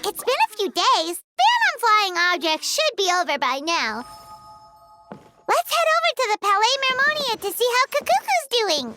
It's been a few days. Ban on flying objects should be over by now. Let's head over to the Palais Mermonia to see how Kakuku's doing.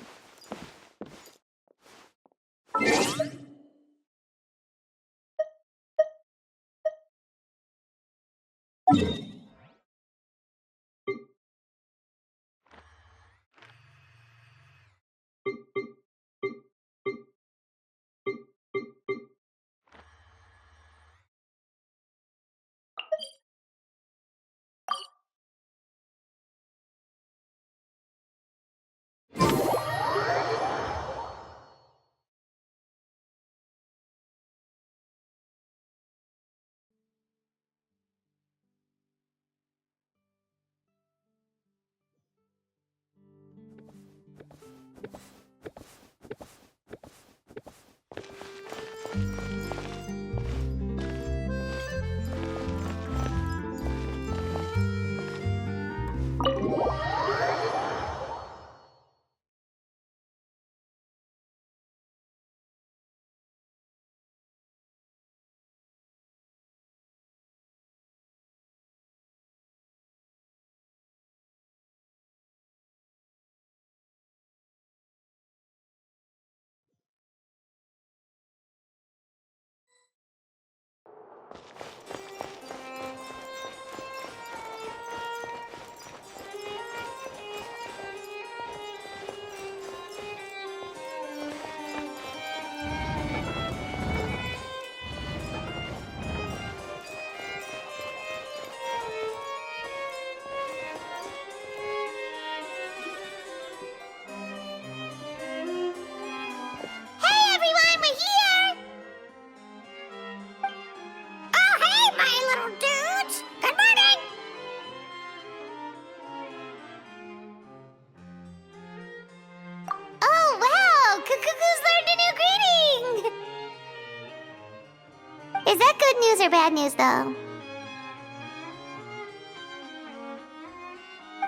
news or bad news, though?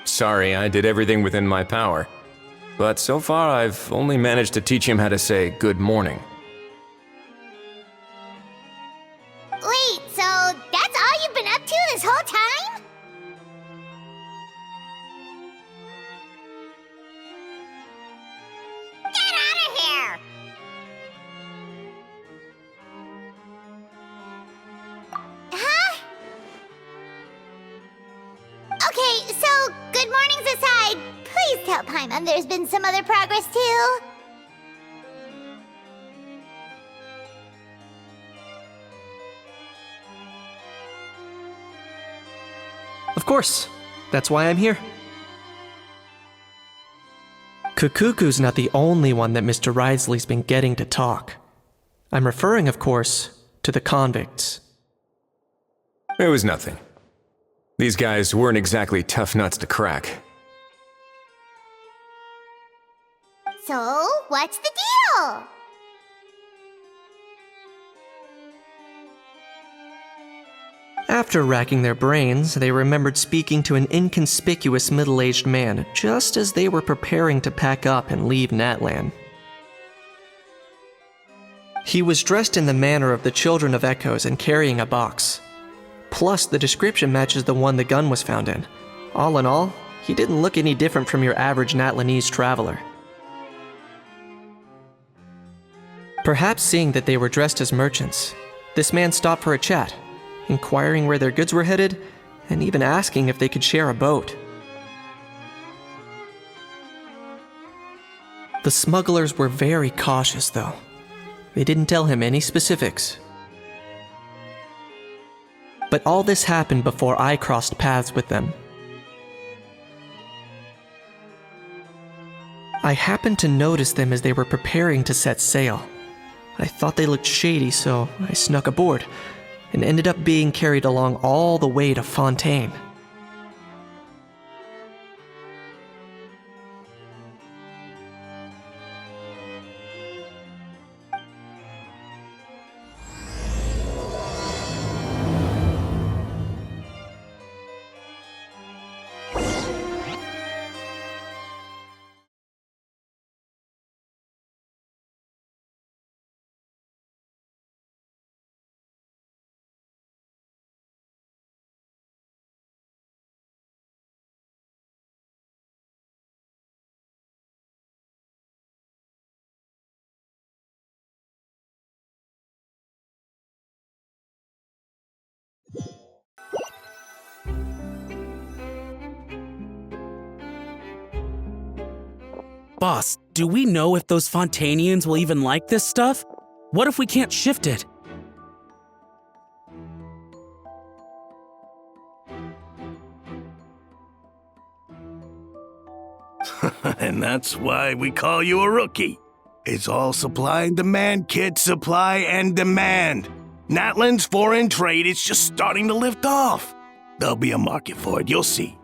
Sorry, I did everything within my power. But so far, I've only managed to teach him how to say good morning. Wait, so that's all you've been up to this whole time? Get out of here! Huh? Okay, so good mornings aside, please tell Paimon there's been some other progress too. Of course. That's why I'm here. Kukuku's not the only one that Mr. Ridesley's been getting to talk. I'm referring, of course, to the convicts. It was nothing. These guys weren't exactly tough nuts to crack. So, what's the deal? After racking their brains, they remembered speaking to an inconspicuous middle-aged man just as they were preparing to pack up and leave Natlan. He was dressed in the manner of the Children of Echoes and carrying a box. Plus, the description matches the one the gun was found in. All in all, he didn't look any different from your average Natlanese traveler. Perhaps seeing that they were dressed as merchants, this man stopped for a chat, inquiring where their goods were headed, and even asking if they could share a boat. The smugglers were very cautious, though. They didn't tell him any specifics. But all this happened before I crossed paths with them. I happened to notice them as they were preparing to set sail. I thought they looked shady, so I snuck aboard, and ended up being carried along all the way to Fontaine. Boss, do we know if those Fontainians will even like this stuff? What if we can't shift it? And that's why we call you a rookie. It's all supply and demand, kid. Supply and demand. Natlan's foreign trade is just starting to lift off. There'll be a market for it, you'll see.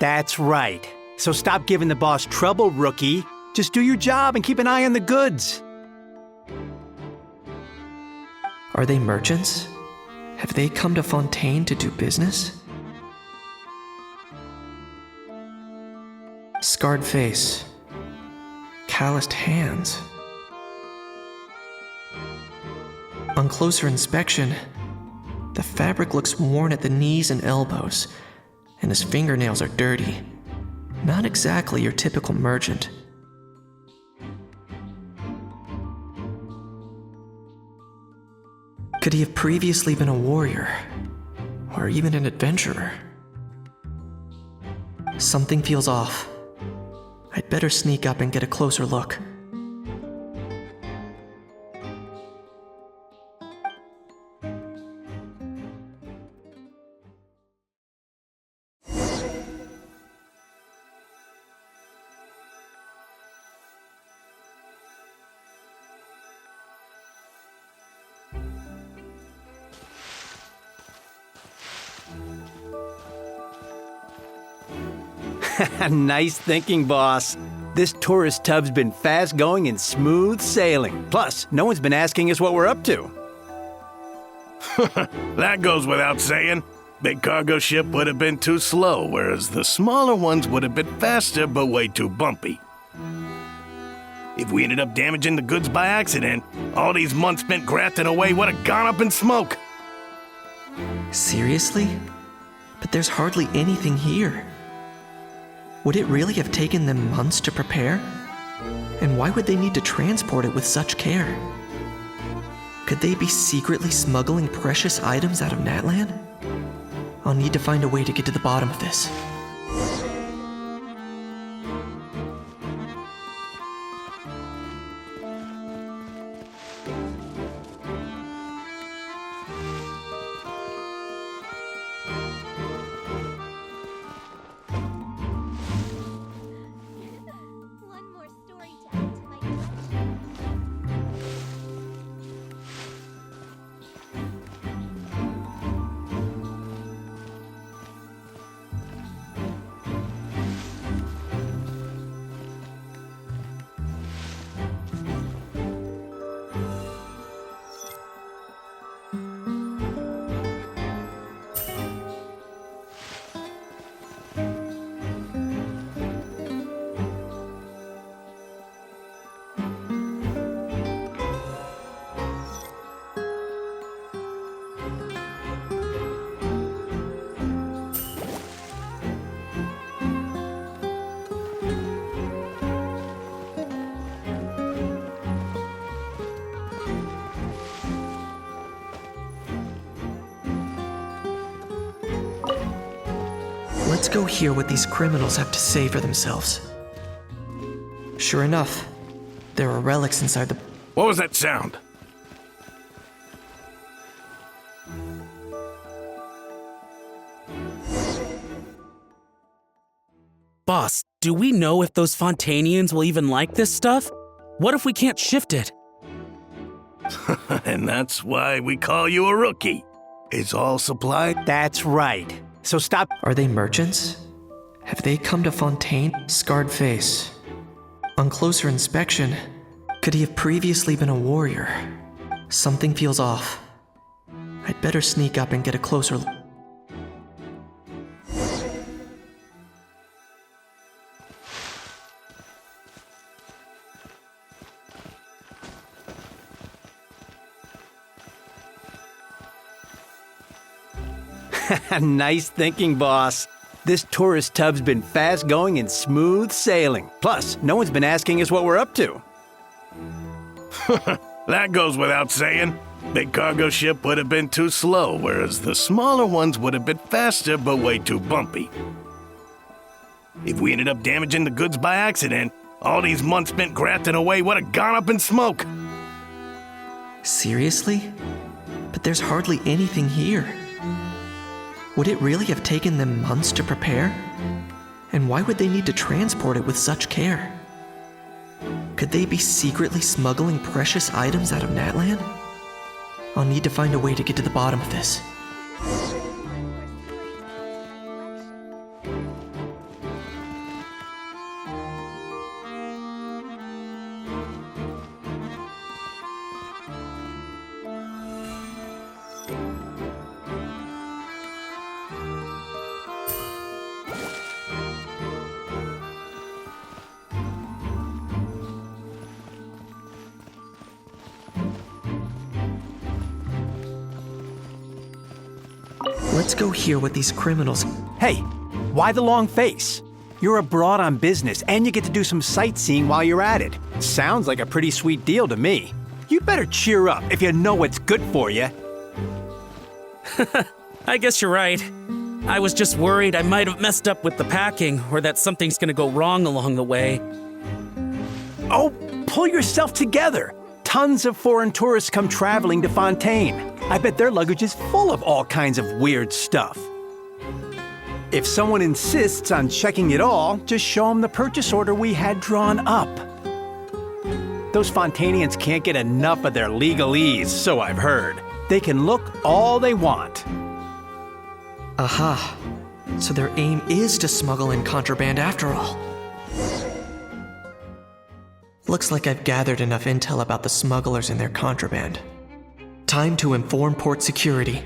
That's right. So stop giving the boss trouble, rookie. Just do your job and keep an eye on the goods. Are they merchants? Have they come to Fontaine to do business? Scarred face. Calloused hands. On closer inspection, the fabric looks worn at the knees and elbows, and his fingernails are dirty. Not exactly your typical merchant. Could he have previously been a warrior? Or even an adventurer? Something feels off. I'd better sneak up and get a closer look. Nice thinking, boss. This tourist tub's been fast going and smooth sailing. Plus, no one's been asking us what we're up to. That goes without saying. Big cargo ship would have been too slow, whereas the smaller ones would have been faster but way too bumpy. If we ended up damaging the goods by accident, all these months spent grafting away would have gone up in smoke. Seriously? But there's hardly anything here. Would it really have taken them months to prepare? And why would they need to transport it with such care? Could they be secretly smuggling precious items out of Natland? I'll need to find a way to get to the bottom of this. One more story to add to my collection. Let's go hear what these criminals have to say for themselves. Sure enough, there are relics inside the... What was that sound? Boss, do we know if those Fontanians will even like this stuff? What if we can't shift it? And that's why we call you a rookie. It's all supplied. That's right. So stop. Are they merchants? Have they come to Fontaine? Scarred face. On closer inspection, could he have previously been a warrior? Something feels off. I'd better sneak up and get a closer look. Nice thinking, boss. This tourist tub's been fast going and smooth sailing. Plus, no one's been asking us what we're up to. That goes without saying. Big cargo ship would have been too slow, whereas the smaller ones would have been faster but way too bumpy. If we ended up damaging the goods by accident, all these months spent grafting away would have gone up in smoke. Seriously? But there's hardly anything here. Would it really have taken them months to prepare? And why would they need to transport it with such care? Could they be secretly smuggling precious items out of Natland? I'll need to find a way to get to the bottom of this. Let's go hear what these criminals... Hey, why the long face? You're abroad on business, and you get to do some sightseeing while you're at it. Sounds like a pretty sweet deal to me. You better cheer up if you know what's good for you. I guess you're right. I was just worried I might have messed up with the packing, or that something's gonna go wrong along the way. Oh, pull yourself together. Tons of foreign tourists come traveling to Fontaine. I bet their luggage is full of all kinds of weird stuff. If someone insists on checking it all, just show them the purchase order we had drawn up. Those Fontanians can't get enough of their legalese, so I've heard. They can look all they want. Aha. So their aim is to smuggle in contraband after all. Looks like I've gathered enough intel about the smugglers and their contraband. Time to inform port security.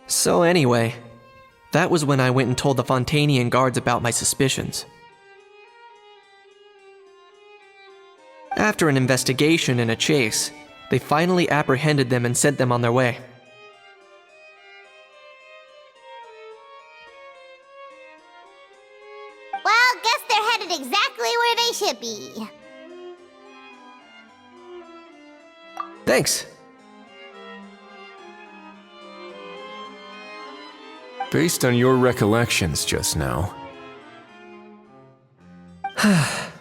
So anyway, that was when I went and told the Fontanian guards about my suspicions. After an investigation and a chase, they finally apprehended them and sent them on their way. Well, guess they're headed exactly where they should be. Thanks. Based on your recollections just now, I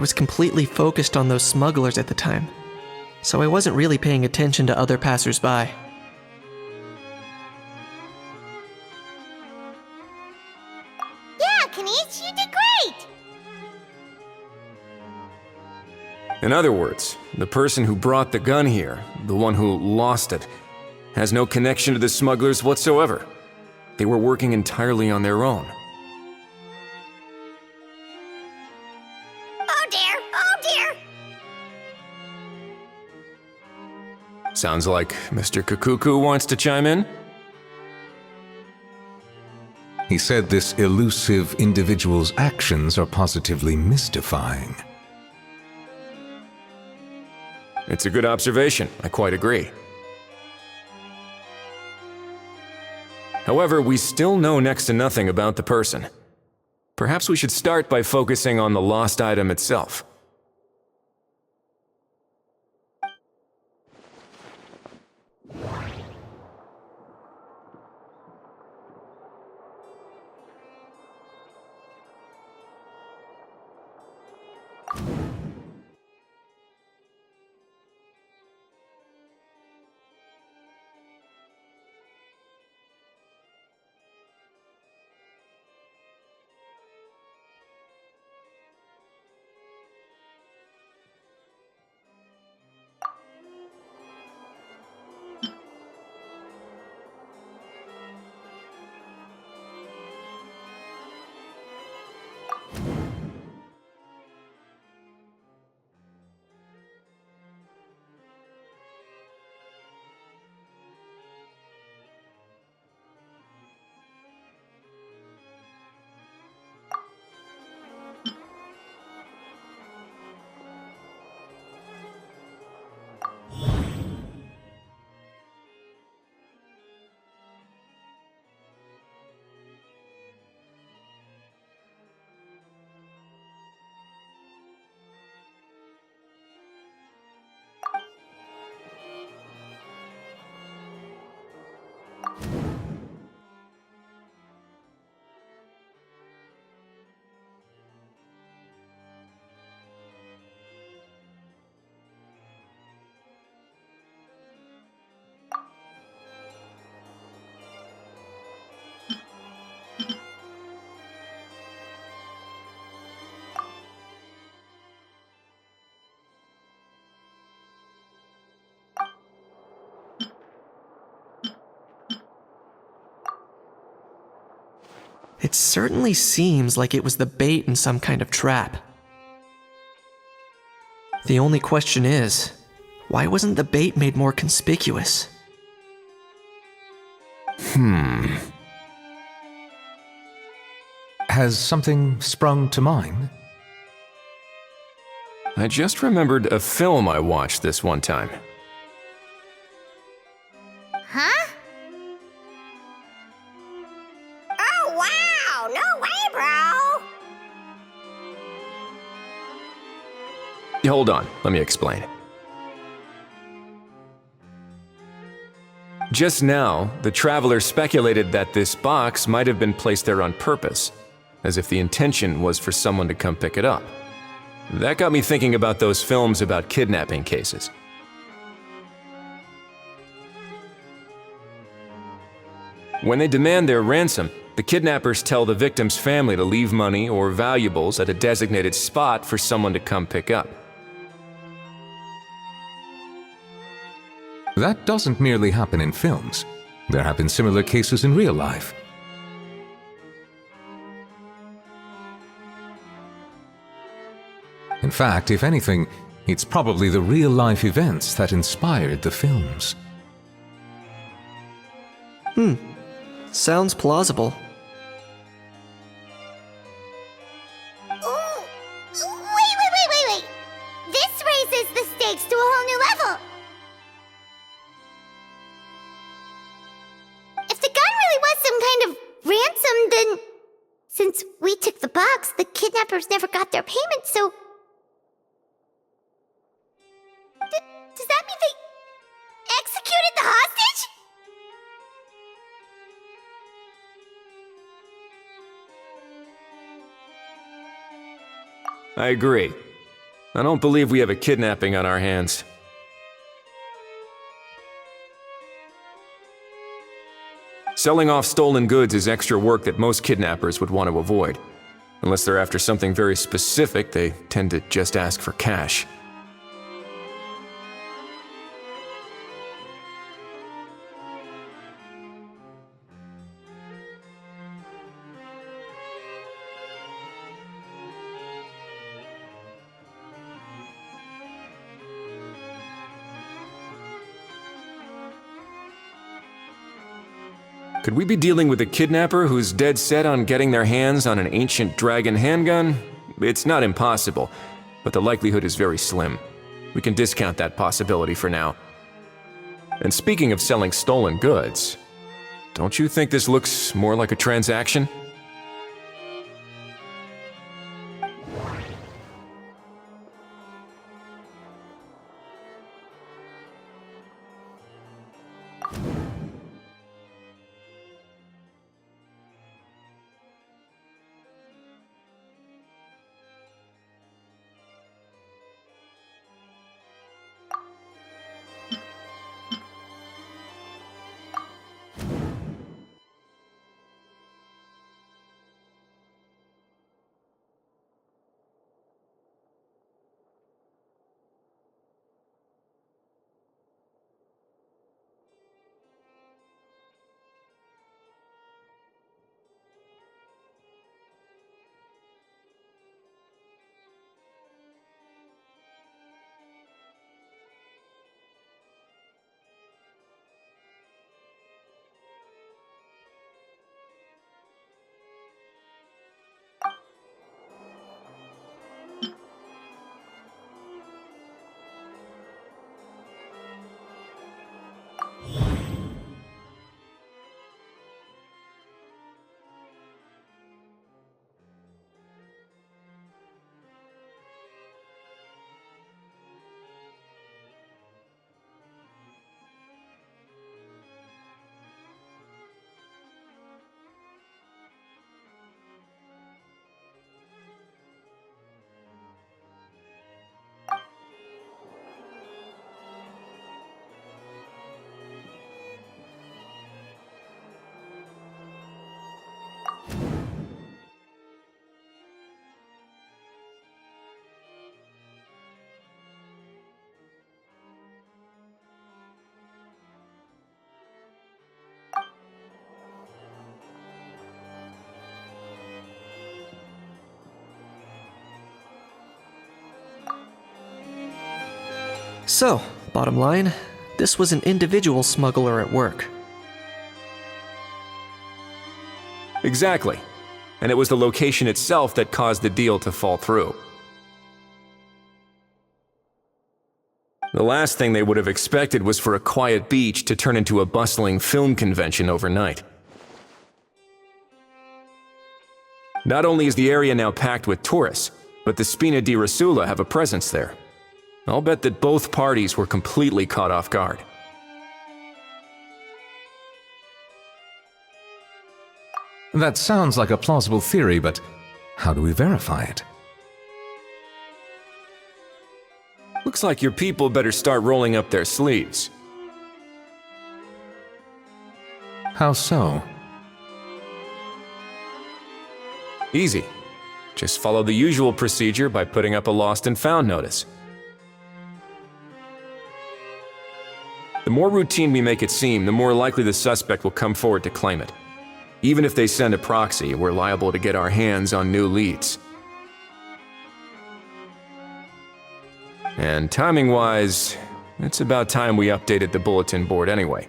was completely focused on those smugglers at the time, so I wasn't really paying attention to other passersby. Yeah, Kanish, you did great! in other words, the person who brought the gun here, the one who lost it, has no connection to the smugglers whatsoever. They were working entirely on their own. Oh dear, oh dear! Sounds like Mr. Kakuku wants to chime in? He said this elusive individual's actions are positively mystifying. It's a good observation, I quite agree. However, we still know next to nothing about the person. Perhaps we should start by focusing on the lost item itself. It certainly seems like it was the bait in some kind of trap. The only question is, why wasn't the bait made more conspicuous? Has something sprung to mind? I just remembered a film I watched this one time. Huh? Oh, wow! No way, bro! Hold on, let me explain. Just now, the traveler speculated that this box might have been placed there on purpose, as if the intention was for someone to come pick it up. That got me thinking about those films about kidnapping cases. When they demand their ransom, the kidnappers tell the victim's family to leave money or valuables at a designated spot for someone to come pick up. That doesn't merely happen in films. There have been similar cases in real life. In fact, if anything, it's probably the real-life events that inspired the films. Sounds plausible. Ooh. Wait. This raises the stakes to a whole new level. If the gun really was some kind of ransom, then since we took the box, the kidnappers never got their payment, so... Does that mean they executed the hostage? I agree. I don't believe we have a kidnapping on our hands. Selling off stolen goods is extra work that most kidnappers would want to avoid. Unless they're after something very specific, they tend to just ask for cash. Could we be dealing with a kidnapper who's dead set on getting their hands on an ancient dragon handgun? It's not impossible, but the likelihood is very slim. We can discount that possibility for now. And speaking of selling stolen goods, don't you think this looks more like a transaction? So, bottom line, this was an individual smuggler at work. Exactly. And it was the location itself that caused the deal to fall through. The last thing they would have expected was for a quiet beach to turn into a bustling film convention overnight. Not only is the area now packed with tourists, but the Spina di Rosula have a presence there. I'll bet that both parties were completely caught off guard. That sounds like a plausible theory, but how do we verify it? Looks like your people better start rolling up their sleeves. How so? Easy. Just follow the usual procedure by putting up a lost and found notice. The more routine we make it seem, the more likely the suspect will come forward to claim it. Even if they send a proxy, we're liable to get our hands on new leads. And timing-wise, it's about time we updated the bulletin board anyway.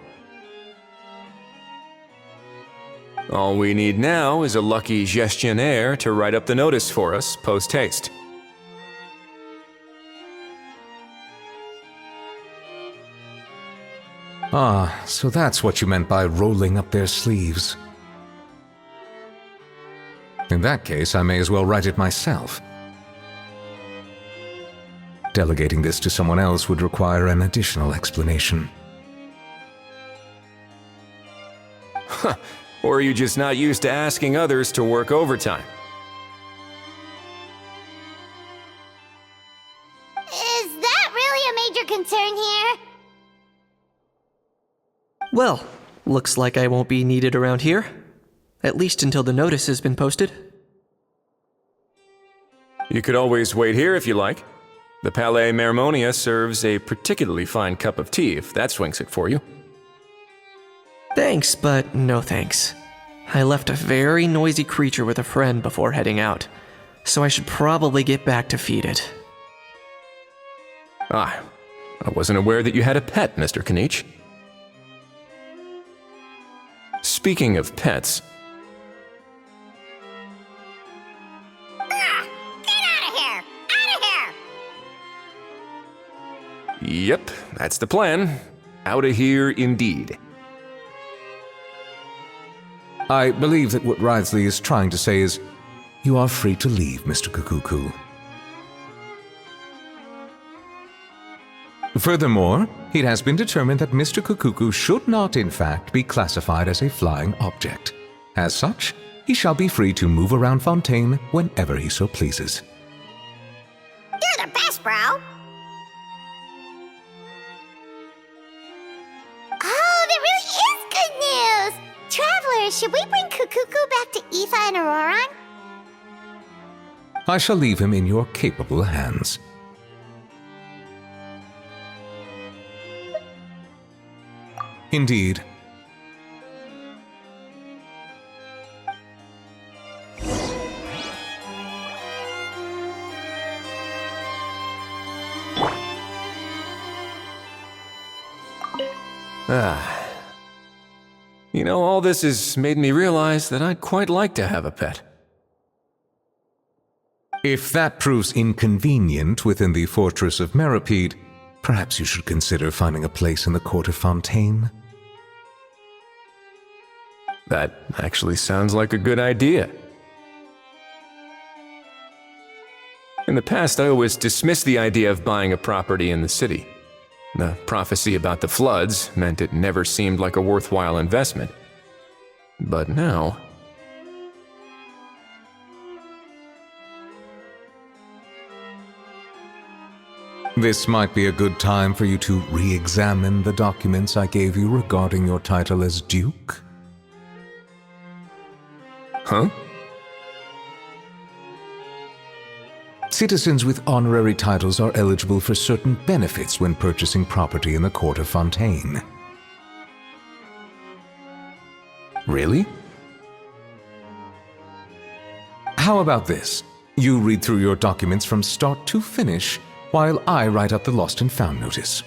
All we need now is a lucky gestionnaire to write up the notice for us post-haste. Ah, so that's what you meant by rolling up their sleeves. In that case, I may as well write it myself. Delegating this to someone else would require an additional explanation. Or are you just not used to asking others to work overtime? Is that really a major concern here? Well, looks like I won't be needed around here. At least until the notice has been posted. You could always wait here if you like. The Palais Mermonia serves a particularly fine cup of tea if that swings it for you. Thanks, but no thanks. I left a very noisy creature with a friend before heading out, so I should probably get back to feed it. Ah, I wasn't aware that you had a pet, Mr. Kanich. Speaking of pets... Get out of here! Out of here! Yep, that's the plan. Outta here indeed. I believe that what Wriothesley is trying to say is, you are free to leave, Mr. Kukuku. Furthermore, it has been determined that Mr. Kukuku should not, in fact, be classified as a flying object. As such, he shall be free to move around Fontaine whenever he so pleases. You're the best, bro! Oh, that really is good news! Travelers, should we bring Kukuku back to Aoife and Auroran? I shall leave him in your capable hands. Indeed. You know, all this has made me realize that I'd quite like to have a pet. If that proves inconvenient within the fortress of Meripede, perhaps you should consider finding a place in the court of Fontaine. That actually sounds like a good idea. In the past, I always dismissed the idea of buying a property in the city. The prophecy about the floods meant it never seemed like a worthwhile investment. But now... This might be a good time for you to re-examine the documents I gave you regarding your title as Duke. Huh? Citizens with honorary titles are eligible for certain benefits when purchasing property in the court of Fontaine. Really? How about this? You read through your documents from start to finish, while I write up the lost and found notice.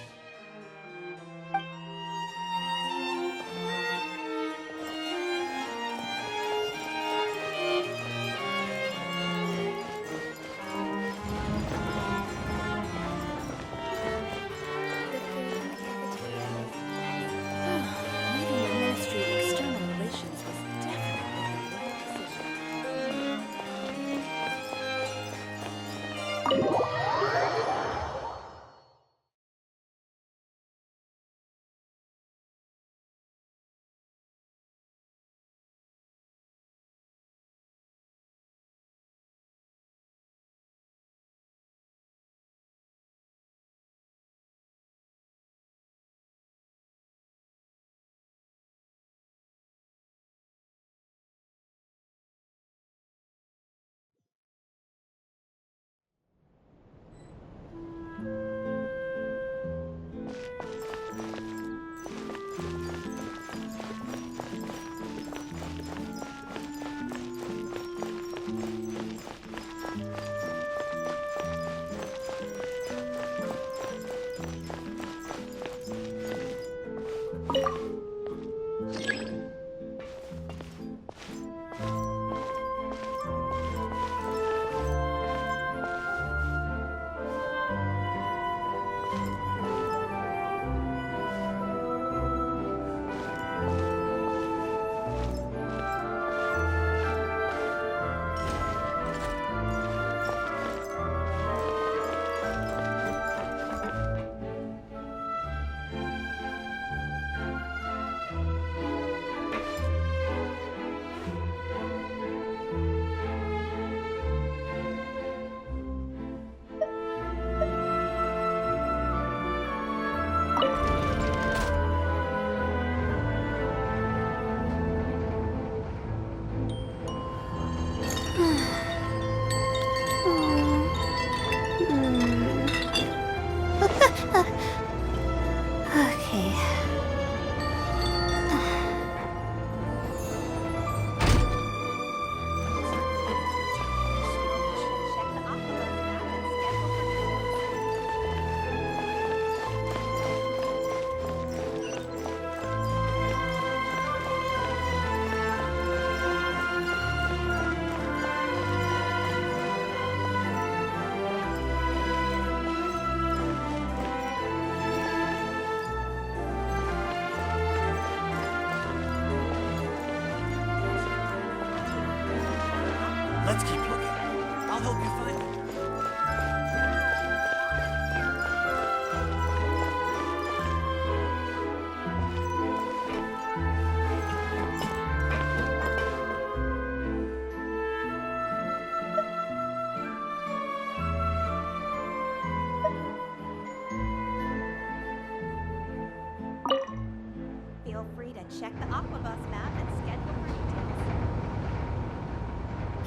Let's keep looking. I'll help you find it. Feel free to check the Aquabus map and schedule for details.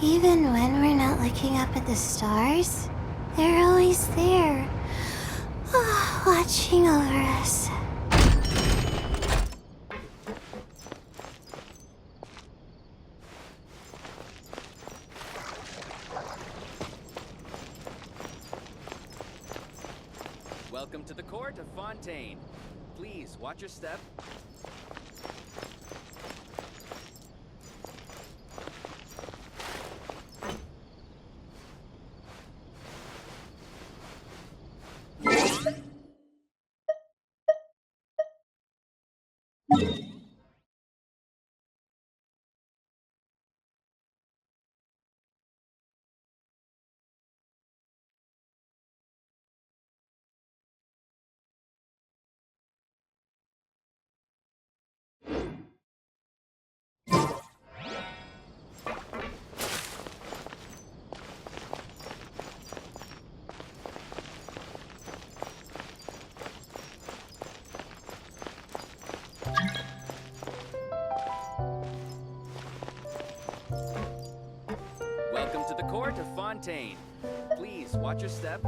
Even when we're not looking up at the stars, they're always there, watching over us. Welcome to the court of Fontaine. Please watch your step. Welcome to the court of Fontaine. Please watch your step.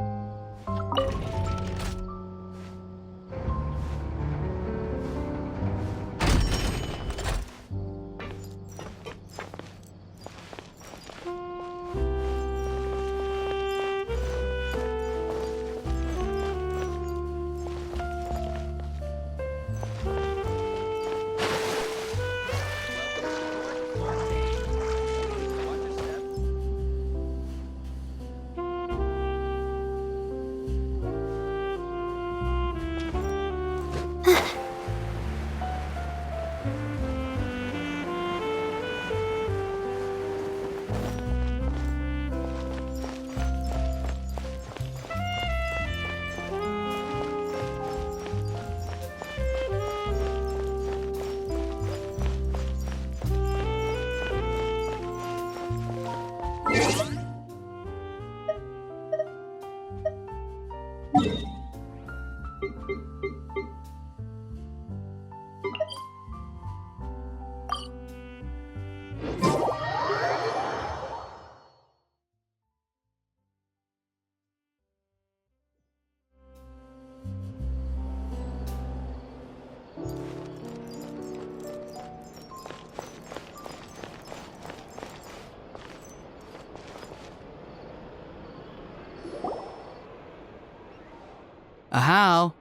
How?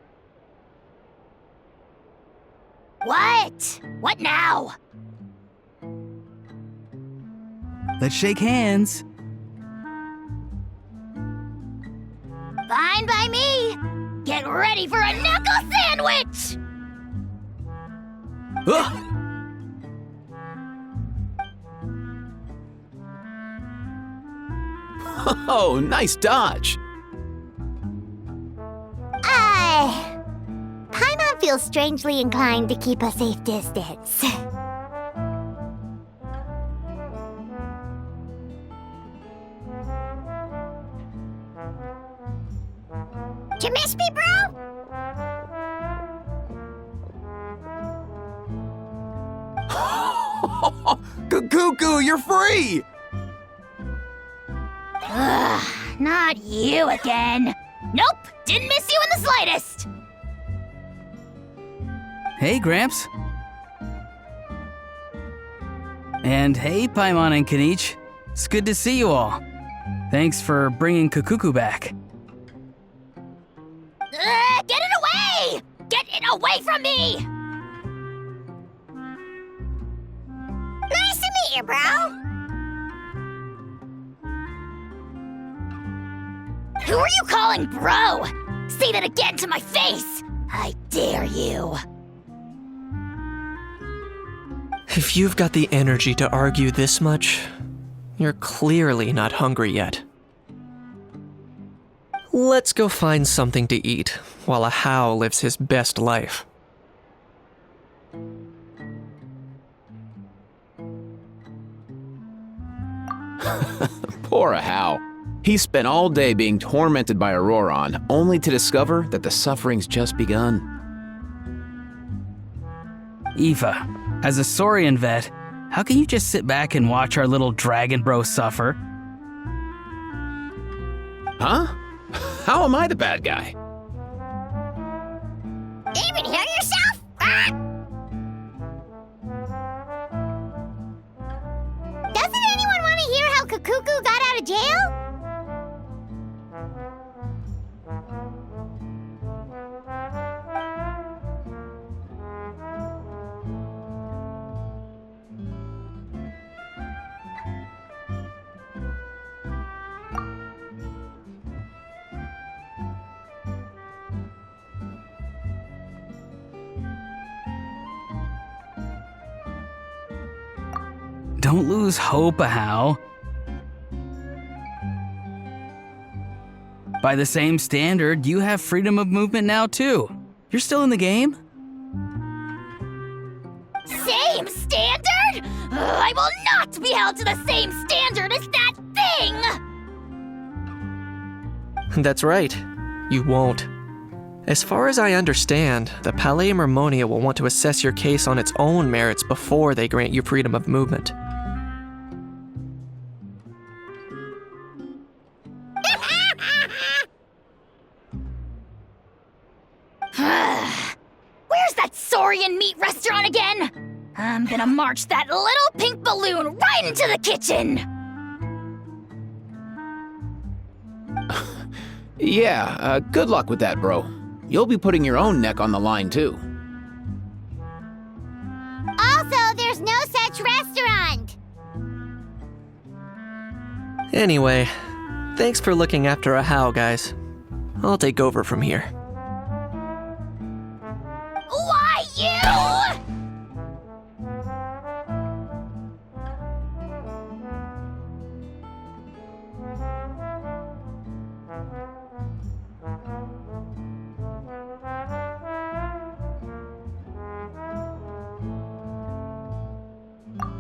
What? What now? Let's shake hands. Fine by me. Get ready for a knuckle sandwich! Ugh! Oh, nice dodge. Paimon feels strangely inclined to keep a safe distance. You miss me, bro? Cuckoo, you're free! Ugh, not you again. Nope, didn't miss you in the slightest. Hey, Gramps. And hey, Paimon and Kanich. It's good to see you all. Thanks for bringing Kukuku back. Get it away! Get it away from me! Nice to meet you, bro. Who are you calling bro? Say that again to my face! I dare you. If you've got the energy to argue this much, You're clearly not hungry yet. Let's go find something to eat while a How lives his best life. Poor Hal. He spent all day being tormented by Auroron, only to discover that the suffering's just begun. Eva, as a Saurian vet, how can you just sit back and watch our little dragon bro suffer? Huh? How am I the bad guy? Even hear yourself? Ah! Doesn't anyone want to hear how Kakuku got out of jail? Don't lose hope, Hal. By the same standard, you have freedom of movement now, too. You're still in the game? Same standard? I will not be held to the same standard as that thing! That's right. You won't. As far as I understand, the Palais Mermonia will want to assess your case on its own merits before they grant you freedom of movement. Where's that Saurian meat restaurant again? I'm gonna march that little pink balloon right into the kitchen! Yeah, good luck with that, bro. You'll be putting your own neck on the line, too. Also, there's no such restaurant! Anyway, thanks for looking after a How, guys. I'll take over from here. Why, you?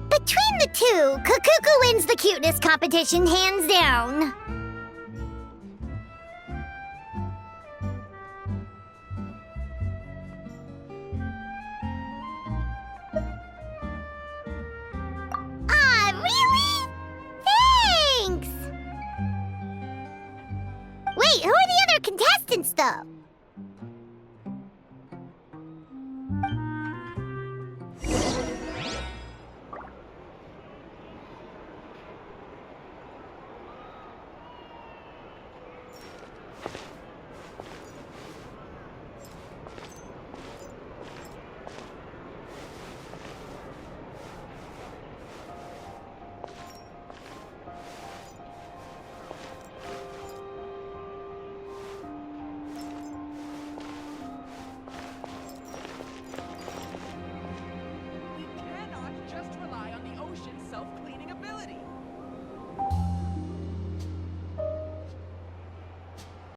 Between the two, Kakuku wins the cuteness competition hands down. Ah, really? Thanks! Wait, who are the other contestants, though?